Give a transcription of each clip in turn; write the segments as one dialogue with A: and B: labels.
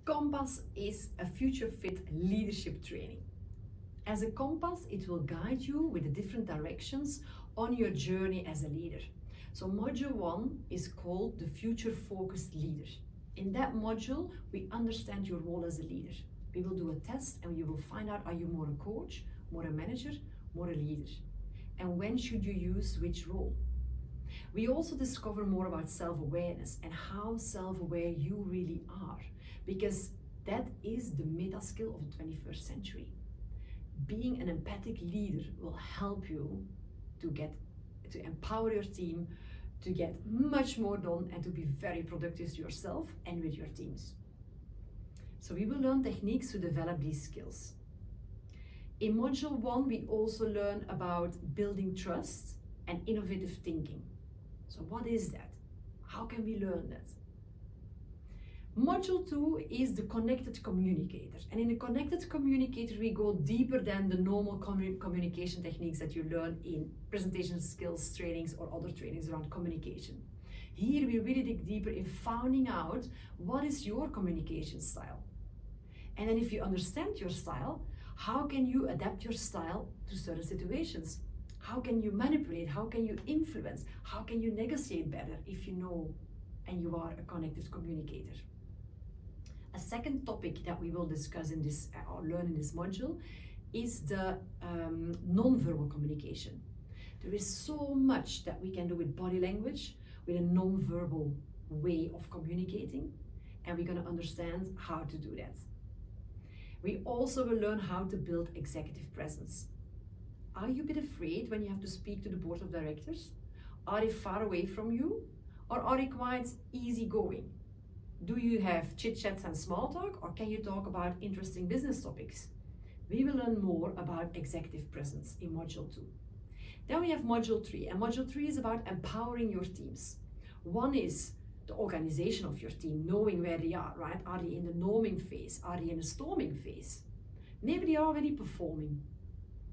A: Compass is a future fit leadership training. As a compass, it will guide you with the different directions on your journey as a leader. So module 1 is called the future focused leader. In that module, we understand your role as a leader. We will do a test and you will find out, are you more a coach, more a manager, more a leader? And when should you use which role? We also discover more about self-awareness and how self-aware you really are, because that is the meta skill of the 21st century. Being an empathic leader will help you to empower your team, to get much more done and to be very productive yourself and with your teams. So we will learn techniques to develop these skills. In module 1, we also learn about building trust and innovative thinking. So what is that? How can we learn that? Module 2 is the connected communicator. And in the connected communicator, we go deeper than the normal communication techniques that you learn in presentation skills trainings or other trainings around communication. Here we really dig deeper in finding out what is your communication style. And then if you understand your style, how can you adapt your style to certain situations? How can you manipulate? How can you influence? How can you negotiate better if you know and you are a connected communicator? A second topic that we will discuss in this or learn in this module is the non-verbal communication. There is so much that we can do with body language, with a non-verbal way of communicating, and we're going to understand how to do that. We also will learn how to build executive presence. Are you a bit afraid when you have to speak to the board of directors? Are they far away from you? Or are they quite easygoing? Do you have chit-chats and small talk, or can you talk about interesting business topics? We will learn more about executive presence in module 2. Then we have module 3, and module 3 is about empowering your teams. One is the organization of your team, knowing where they are, right? Are they in the norming phase? Are they in the storming phase? Maybe they are already performing.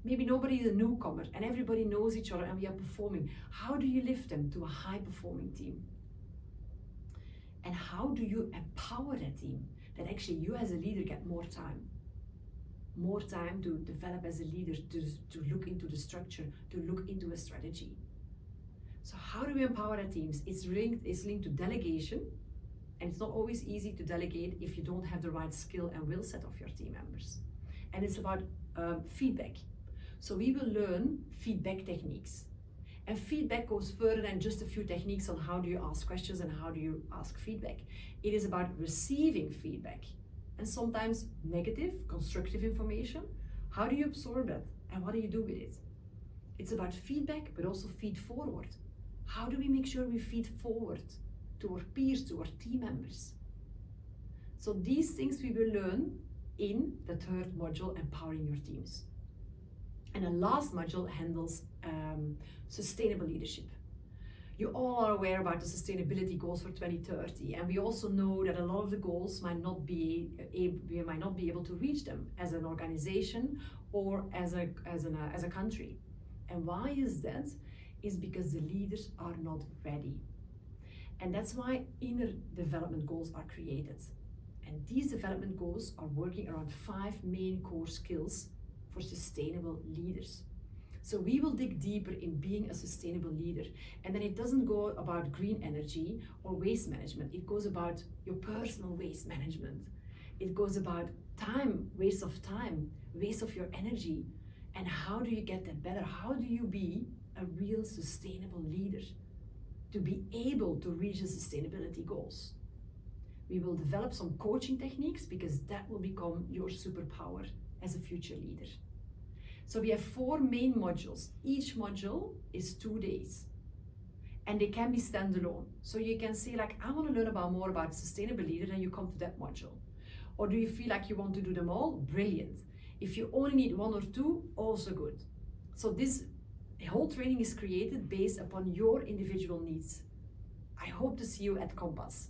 A: Maybe nobody is a newcomer and everybody knows each other and we are performing. How do you lift them to a high-performing team? And how do you empower that team that actually you as a leader get more time? More time to develop as a leader, to look into the structure, to look into a strategy. So how do we empower our teams? It's linked to delegation, and it's not always easy to delegate if you don't have the right skill and will set of your team members. And it's about feedback. So we will learn feedback techniques. And feedback goes further than just a few techniques on how do you ask questions and how do you ask feedback. It is about receiving feedback, and sometimes negative, constructive information. How do you absorb that and what do you do with it? It's about feedback, but also feed forward. How do we make sure we feed forward to our peers, to our team members? So these things we will learn in the third module, empowering your teams. And the last module handles sustainable leadership. You all are aware about the sustainability goals for 2030, and we also know that a lot of the goals we might not be able to reach them as an organization or as a country. And why is that? Is because the leaders are not ready. And that's why inner development goals are created. And these development goals are working around 5 main core skills for sustainable leaders. So we will dig deeper in being a sustainable leader. And then it doesn't go about green energy or waste management. It goes about your personal waste management. It goes about time, waste of time, waste of your energy. And how do you get that better? How do you be a real sustainable leader to be able to reach the sustainability goals? We will develop some coaching techniques because that will become your superpower as a future leader. So we have 4 main modules. Each module is 2 days and they can be standalone. So you can say like, I want to learn more about sustainable leader, and you come to that module. Or do you feel like you want to do them all? Brilliant. If you only need 1 or 2, also good. So this whole training is created based upon your individual needs. I hope to see you at Compass.